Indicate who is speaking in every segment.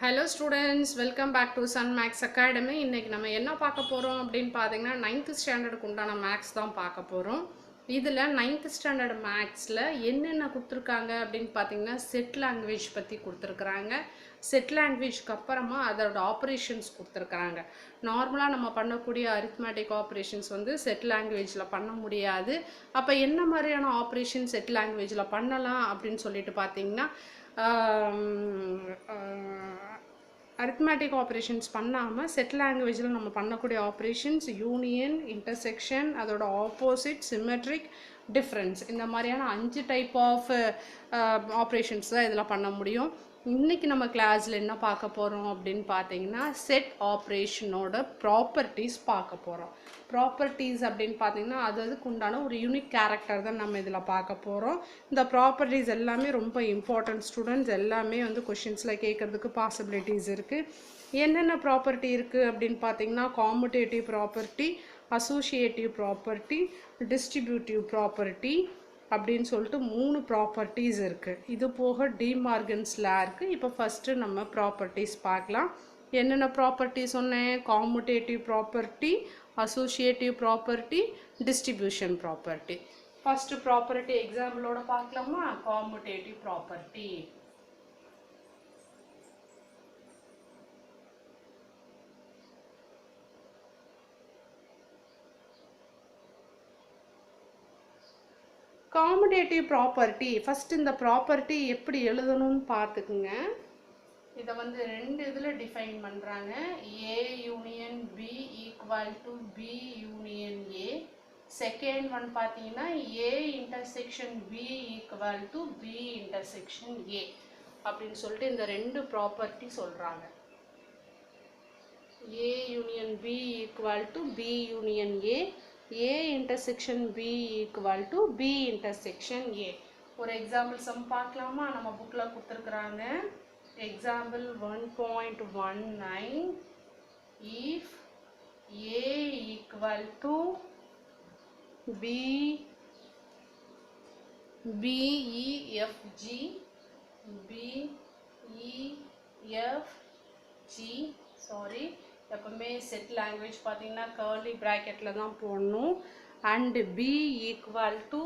Speaker 1: Hello students, welcome back to Sun Max Academy. இன்னைக்கு நம்ம என்ன பார்க்க போறோம் அப்படினு பாத்தீங்கன்னா 9th ஸ்டாண்டர்டுக்கு உண்டான மேக்ஸ் தான் பார்க்க போறோம். இதுல 9th ஸ்டாண்டர்ட் மேக்ஸ்ல என்னென்ன கொடுத்திருக்காங்க அப்படினு பாத்தீங்கன்னா செட் லாங்குவேஜ் பத்தி கொடுத்திருக்காங்க. செட் லாங்குவேஜ்க்கு அப்புறமா அதோட ஆபரேஷன்ஸ் கொடுத்திருக்காங்க. நார்மலா நம்ம பண்ணக்கூடிய arithmetic ஆபரேஷன்ஸ் வந்து செட் லாங்குவேஜ்ல பண்ண முடியாது. அப்ப என்ன மாதிரியான ஆபரேஷன் செட் லாங்குவேஜ்ல பண்ணலாம் அப்படினு சொல்லிட்டு பாத்தீங்கன்னா arithmetic operations பண்ணாமல் செட் லாங்குவேஜில் நம்ம பண்ணக்கூடிய ஆப்ரேஷன்ஸ் யூனியன், இன்டர்செக்ஷன், அதோட ஆப்போசிட், சிமெட்ரிக், டிஃப்ரென்ஸ், இந்த மாதிரியான 5 டைப் ஆஃப் ஆப்ரேஷன்ஸ் தான் இதில் பண்ண முடியும். இன்றைக்கி நம்ம கிளாஸில் என்ன பார்க்க போகிறோம் அப்படின்னு பார்த்தீங்கன்னா செட் ஆப்ரேஷனோட ப்ராப்பர்ட்டிஸ் பார்க்க போகிறோம். ப்ராப்பர்ட்டிஸ் அப்படின்னு பார்த்தீங்கன்னா அதுக்கு உண்டான ஒரு யூனிக் கேரக்டர் தான் நம்ம இதில் பார்க்க போகிறோம். இந்த ப்ராப்பர்ட்டிஸ் எல்லாமே ரொம்ப இம்பார்ட்டன்ட். ஸ்டூடெண்ட்ஸ் எல்லாமே வந்து கொஷின்ஸில் கேட்குறதுக்கு பாசிபிலிட்டிஸ் இருக்குது. என்னென்ன ப்ராப்பர்ட்டி இருக்குது அப்படின்னு பார்த்தீங்கன்னா commutative property, associative property, distributive property அப்படின்னு சொல்லிட்டு 3 ப்ராப்பர்ட்டிஸ் இருக்குது. இது போக டிமார்கன்ஸ் லா இருக்குது. இப்போ ஃபஸ்ட்டு நம்ம ப்ராப்பர்ட்டிஸ் பார்க்கலாம். என்னென்ன ப்ராப்பர்ட்டி சொன்னேன்? Commutative property, associative property, distribution property. First property எக்ஸாம்பிளோட பார்க்கலாமா? Commutative property. Commutative property first இந்த ப்ராப்பர்ட்டி எப்படி எழுதணும்னு பார்த்துக்குங்க. இதை வந்து 2 இதில் டிஃபைன் பண்ணுறாங்க. A union B equal to B union A. Second one பார்த்தீங்கன்னா A intersection B equal to B intersection A அப்படின்னு சொல்லிட்டு இந்த 2 ப்ராப்பர்ட்டி சொல்கிறாங்க. A union B equal to B union A, A intersection B equal to B intersection A. ஒரு example sum பார்க்கலாமா? நம்ம புக்கில் கொடுத்துருக்குறாங்க. Example 1.19 if A equal to B E F G B E F G எப்பவுமே set language பார்த்தீங்கன்னா curly ப்ராக்கெட்டில் தான் போடணும். And B equal to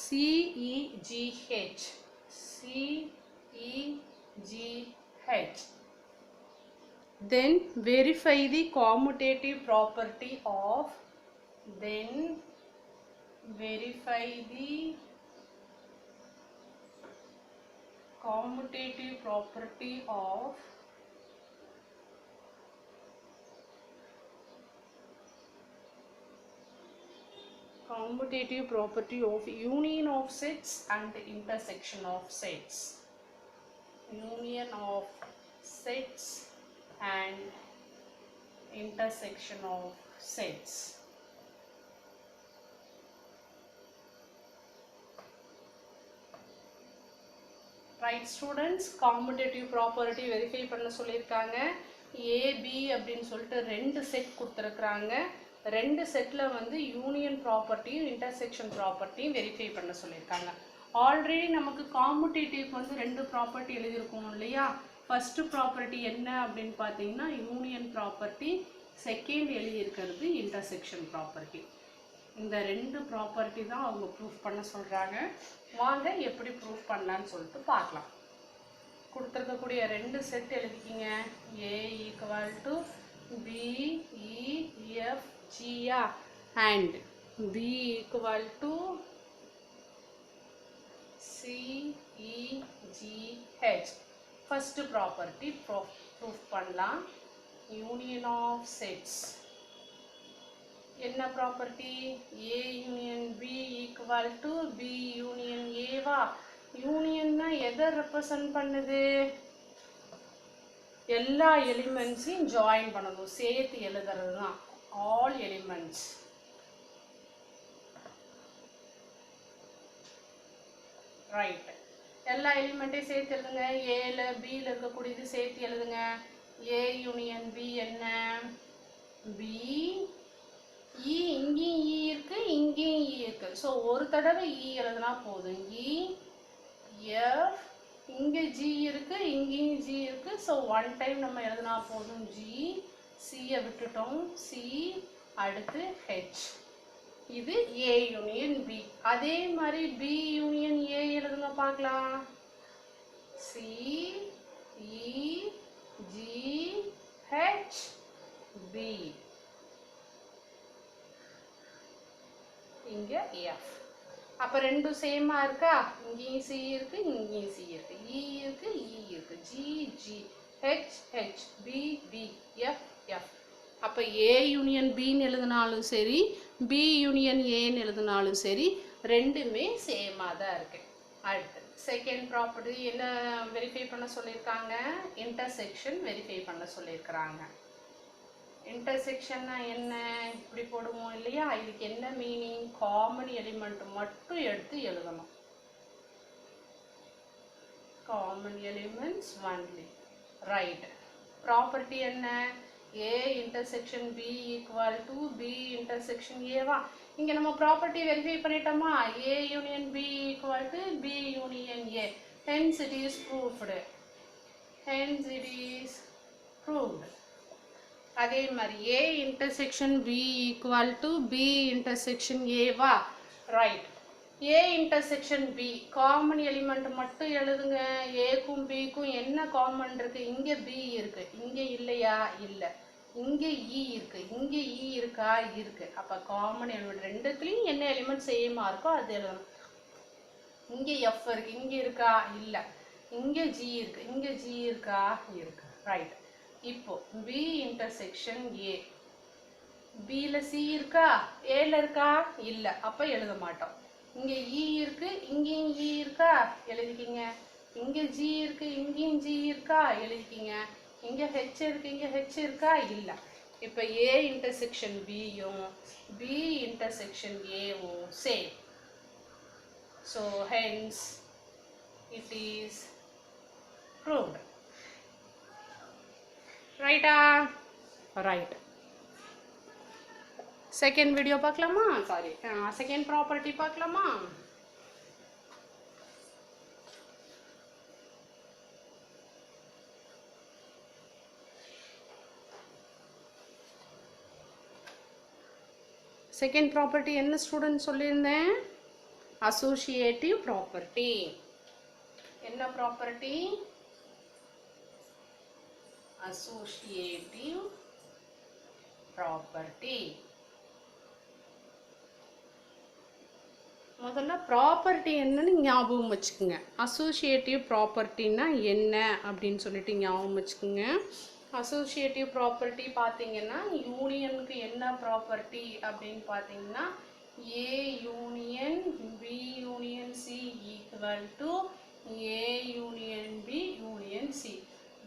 Speaker 1: CEGH. Then verify the commutative property of commutative property of union of sets and intersection of sets. Union of sets and intersection of sets. Right students, commutative property verify பண்ண சொல்லியிருக்காங்க. AB அப்படின்னு சொல்லிட்டு 2 set கொடுத்துருக்குறாங்க. 2 settle வந்து union ப்ராப்பர்ட்டியும் intersection ப்ராப்பர்ட்டியும் verify பண்ண சொல்லியிருக்காங்க. Already நமக்கு commutative வந்து 2 ப்ராப்பர்ட்டி எழுதியிருக்கோம் இல்லையா? ஃபஸ்ட்டு ப்ராப்பர்ட்டி என்ன அப்படின்னு பார்த்தீங்கன்னா யூனியன் ப்ராப்பர்ட்டி, செகண்ட் எழுதியிருக்கிறது இன்டர்செக்ஷன் ப்ராப்பர்ட்டி. இந்த 2 ப்ராப்பர்ட்டி தான் அவங்க ப்ரூஃப் பண்ண சொல்கிறாங்க. வாங்க எப்படி ப்ரூஃப் பண்ணலான்னு சொல்லிட்டு பார்க்கலாம். கொடுத்துருக்கக்கூடிய 2 செட் எழுதிக்கிங்க. ஏ ஈக்குவல் டு பிஇஎஃப்ஜியா and B equal to C E G H. First property proof பண்ணலாம். யூனியன் ஆஃப் செட்ஸ் என்ன property? A union B equal to B union ஏவா? யூனியன்னா எதை ரெப்ரசன்ட் பண்ணுது? எல்லா எலிமெண்ட்ஸையும் ஜாயின் பண்ணணும், சேர்த்து எழுதுறது தான் ஆல் எலிமெண்ட்ஸ். ரைட், எல்லா எலிமெண்ட்டையும் சேர்த்து எழுதுங்க. ஏல பியில் இருக்கக்கூடியது சேர்த்து எழுதுங்க. ஏ யூனியன் பி என்ன? பி இ இங்கேயும் இ இருக்கு, இங்கேயும் இ இருக்கு. ஸோ ஒரு தடவை இ எழுதுனா போதும். இ எஃப், இங்கே ஜி இருக்கு, இங்கேயும் ஜி இருக்கு. ஸோ ஒன் டைம் நம்ம எழுதுனா போதும். ஜி, சியை விட்டுட்டோம், சி, அடுத்து ஹெச். இது ஏ யூனியன் பி. அதே மாதிரி பி யூனியன் ஏ எழுதுங்க பார்க்கலாம். சி, இ, ஜி, ஹெச், பி. இங்க எஃப். அப்ப ரெண்டும் சேமா இருக்கா? இங்கேயும் சி இருக்கு, இங்கேயும் சி இருக்கு, இ இருக்கு, இ இருக்கு, G G, H H, B B, F F. அப்ப ஏ யூனியன் பின்னு எழுதினாலும் சரி, பி யூனியன் ஏன்னு எழுதினாலும் சரி, ரெண்டுமே சேமா தான் இருக்கு. அடுத்து செகண்ட் ப்ராப்பர்ட்டி என்ன வெரிஃபை பண்ண சொல்லியிருக்காங்க? இன்டர்செக்ஷன் வெரிஃபை பண்ண சொல்லியிருக்கிறாங்க. இன்டர்செக்ஷன்னா என்ன? இப்படி போடுவோம் இல்லையா? இதுக்கு என்ன மீனிங்? காமன் எலிமெண்ட் மட்டும் எடுத்து எழுதணும். Common elements only. Right. Property என்ன? A intersection B equal to B intersection ஏவா? இங்கே நம்ம ப்ராப்பர்ட்டி வெரிஃபை பண்ணிட்டோமா? A union B equal to B union A. Hence it is proofed. Hence it is proved. அதே மாதிரி A intersection B equal to B intersection ஏவா? Right. A intersection B common element மட்டும் எழுதுங்க. ஏக்கும் பிக்கும் என்ன common இருக்கு? இங்கே பி இருக்கு, இங்கே இல்லையா? இல்லை. இங்கே இ இருக்கு, இங்கே இ இருக்கா? இருக்கு. அப்போ காமன் எலிமெண்ட் ரெண்டுத்துலேயும் என்ன எலிமெண்ட் சேமாக இருக்கோ அது எழுதணும். இங்கே எஃப் இருக்கு, இங்கே இருக்கா? இல்லை. இங்கே ஜி இருக்கு, இங்கே ஜி இருக்கா? இருக்கு. ரைட். இப்போ பி இன்டர்செக்ஷன் ஏ. பியில் சி இருக்கா? ஏல இருக்கா? இல்லை. அப்போ எழுத மாட்டோம். இங்கே இ இருக்கு, இங்கேயும் இ இருக்கா? எழுதிக்கிங்க. இங்கே ஜி இருக்கு, இங்கேயும் ஜி இருக்கா? எழுதிக்கிங்க. இங்கே ஹெச் இருக்கு, இங்கே ஹெச் இருக்கா? இல்லை. இப்போ ஏ இன்டர்செக்ஷன் பியும் பி இன்டர்செக்ஷன் ஏவும் same. So hence it is proved. ரைட்டா? ரைட். செகண்ட் வீடியோ பார்க்கலாமா? சாரி, செகண்ட் ப்ராப்பர்ட்டி பார்க்கலாமா? செகண்ட் ப்ராப்பர்ட்டி என்ன ஸ்டூடெண்ட் சொல்லியிருந்தேன்? Associative property. என்ன ப்ராப்பர்ட்டி? Associative property. முதல்ல ப்ராப்பர்ட்டி என்னன்னு ஞாபகம் வச்சுக்கோங்க. அசோசியேட்டிவ் ப்ராப்பர்ட்டின்னா என்ன அப்படின்னு சொல்லிட்டு ஞாபகம் வச்சுக்கோங்க. அசோசியேட்டிவ் ப்ராப்பர்ட்டி பார்த்தீங்கன்னா யூனியனுக்கு என்ன ப்ராப்பர்ட்டி அப்படின்னு பார்த்தீங்கன்னா A union B union C equal to A union B union C.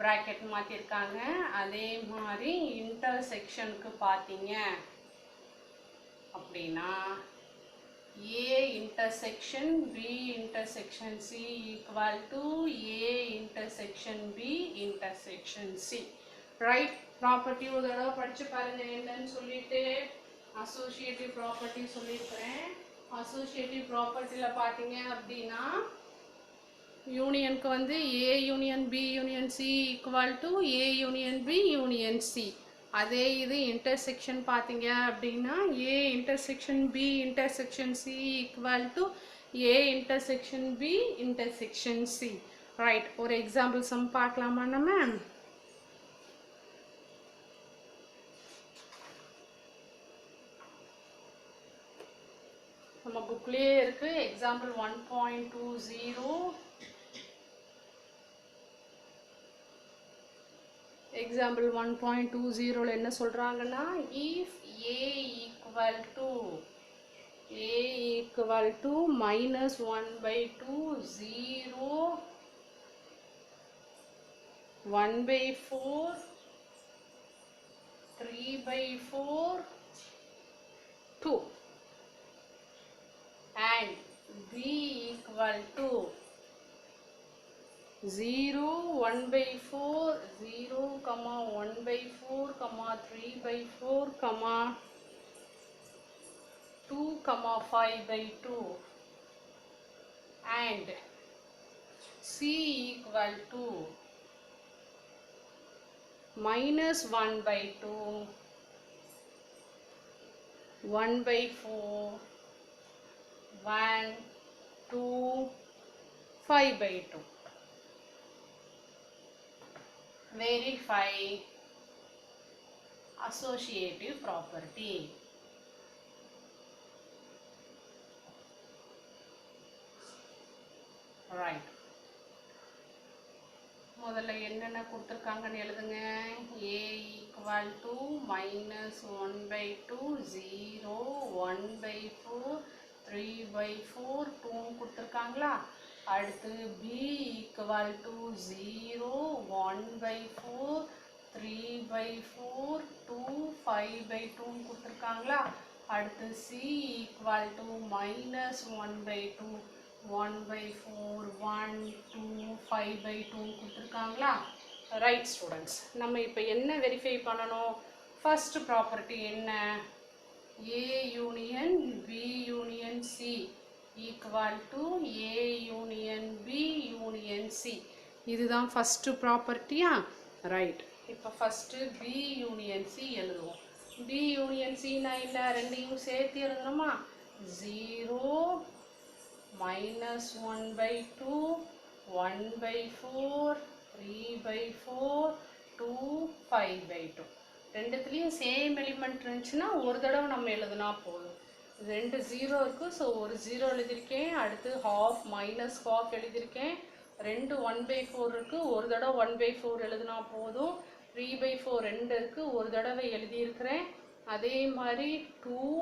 Speaker 1: Bracket மாற்றிருக்காங்க. அதே மாதிரி இன்டர்செக்ஷனுக்கு பார்த்தீங்க அப்படின்னா A intersection B intersection C equal to A intersection B intersection C. Right? Property ஒரு தடவை படிச்சு பாருங்க என்னன்னு சொல்லிட்டு. அசோசியேட்டிவ் ப்ராப்பர்ட்டி சொல்லியிருக்கிறேன். அசோசியேட்டிவ் ப்ராப்பர்ட்டியில் பார்த்தீங்க அப்படின்னா யூனியனுக்கு வந்து A union B union C equal to A union B union C. அதே இது இன்டர்செக்ஷன் பார்த்தீங்க அப்படின்னா A intersection B intersection C equal to A intersection B intersection C. Right. ஒரு எக்ஸாம்பிள் சம் பார்க்கலாமா நம்ம? நம்ம புக்லேயே இருக்கு. எக்ஸாம்பிள் 1.20. எக்ஸாம்பிள் 1.20 என்ன சொல்கிறாங்கன்னா if A equal to -1/2 0 1/4 3/4 2 and b equal to 0 1/4 0 1/4 3/4 2, 5/2 and C equal to minus 1/2, 1/4, 1, 2, 5/2. Verify associative property. Right. முதல்ல என்னென்ன கொடுத்துருக்காங்கன்னு எழுதுங்க. A equal to minus 1/2, 0, 1/4, 3/4, 2 கொடுத்துருக்காங்களா. அடுத்து B equal to 0, 1/4, 3/4, 2, 5/2 கொடுத்துருக்காங்களா. அடுத்து C equal to minus 1/2, 1/4, 1, 2, 5/2 கொடுத்துருக்காங்களா. ரைட் ஸ்டூடெண்ட்ஸ், நம்ம இப்போ என்ன வெரிஃபை பண்ணணும்? ஃபர்ஸ்ட் ப்ராப்பர்ட்டி என்ன? A union B union C equal to A union B union C. இதுதான் ஃபர்ஸ்ட் ப்ராப்பர்ட்டியா? ரைட். இப்போ ஃபர்ஸ்ட் B யூனியன் C எழுதுவோம். B யூனியன் Cனா என்ன? ரெண்டையும் சேர்த்து எழுதணுமா? 0, minus 1/2, 1/4, 3/4, 2, 5/2. ரெண்டுத்துலேயும் சேம் எலிமெண்ட் இருந்துச்சுன்னா ஒரு தடவை நம்ம எழுதுனா போதும். ரெண்டு 0 இருக்குது, ஸோ ஒரு 0 எழுதியிருக்கேன். அடுத்து half minus half எழுதியிருக்கேன். ரெண்டு 1/4 இருக்குது, ஒரு தடவை 1/4 எழுதுனா போதும். 3/4 ரெண்டு இருக்குது, ஒரு தடவை எழுதியிருக்கிறேன். அதே மாதிரி 2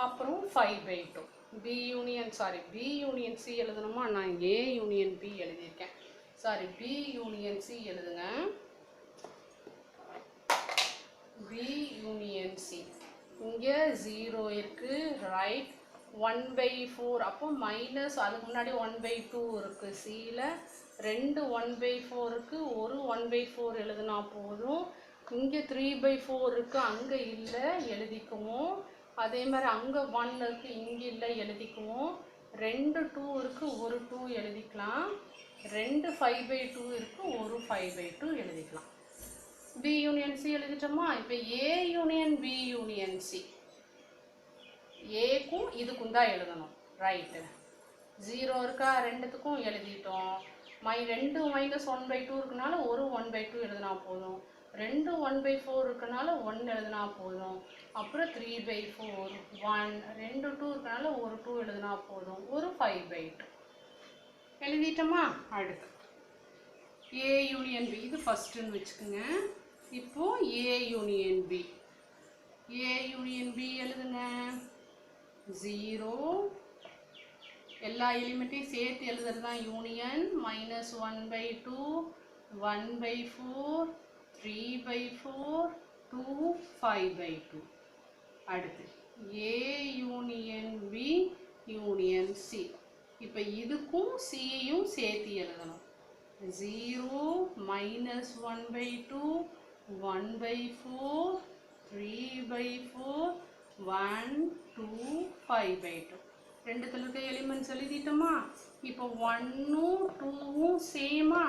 Speaker 1: அப்புறம் 5/2. B union C எழுதணுமா? நான் A யூனியன் B எழுதியிருக்கேன். B யூனியன் C எழுதுங்க. B யூனியன் C இங்கே 0 இருக்குது. ரைட். 1/4 அப்போ மைனஸ், அதுக்கு முன்னாடி 1/2 இருக்குது. Cயில் ரெண்டு 1/4 இருக்குது, ஒரு 1/4 எழுதுனா போதும். இங்கே 3/4 இருக்குது, அங்கே இல்லை, எழுதிக்குவோம். அதே மாதிரி அங்கே 1 இருக்குது, இங்கே இல்லை, எழுதிக்குவோம். ரெண்டு 2 இருக்குது, ஒரு 2 எழுதிக்கலாம். ரெண்டு 5/2 இருக்குது, ஒரு 5/2 எழுதிக்கலாம். B union C எழுதிட்டோமா? இப்போ A union B union C, ஏக்கும் இதுக்கும் தான் எழுதணும். ரைட்டு. 0 இருக்கா, ரெண்டுத்துக்கும் எழுதிட்டோம். ரெண்டு minus 1/2 இருக்குனால ஒரு 1/2 எழுதினா போதும். ரெண்டு 1/4 இருக்கனால 1 எழுதினா போதும். அப்புறம் 3/4, 1, ரெண்டு 2 இருக்கனால ஒரு 2 எழுதினா போதும். ஒரு 5/2 எழுதிட்டோமா? அடுத்து A யூனியன் B, இது ஃபர்ஸ்ட்னு வச்சுக்கோங்க. இப்போ A union B. A union B எழுதுங்க. 0, எல்லா எலிமெண்ட்டையும் சேர்த்து எழுதுறது தான் யூனியன். minus 1/2, 1/4, 3/4, 2, 5/2. அடுத்து A union B union C. இப்போ இதுக்கும் Cயும் சேர்த்து எழுதணும். 0, minus 1/2, 1/4, 3/4, 1, 2, 5/2. ரெண்டுத்துல இருக்க எலிமெண்ட்ஸ் எழுதிட்டோமா? இப்போ 1ம் 2ம் சேமா?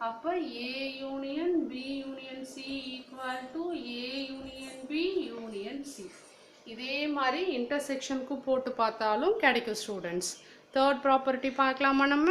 Speaker 1: அப்போ A union B union C equal to A union B union C. இதே மாதிரி இன்டர்செக்ஷனுக்கு போட்டு பார்த்தாலும் கிடைக்கும் ஸ்டூடெண்ட்ஸ். தேர்ட் ப்ராப்பர்ட்டி பார்க்கலாமா நம்ம?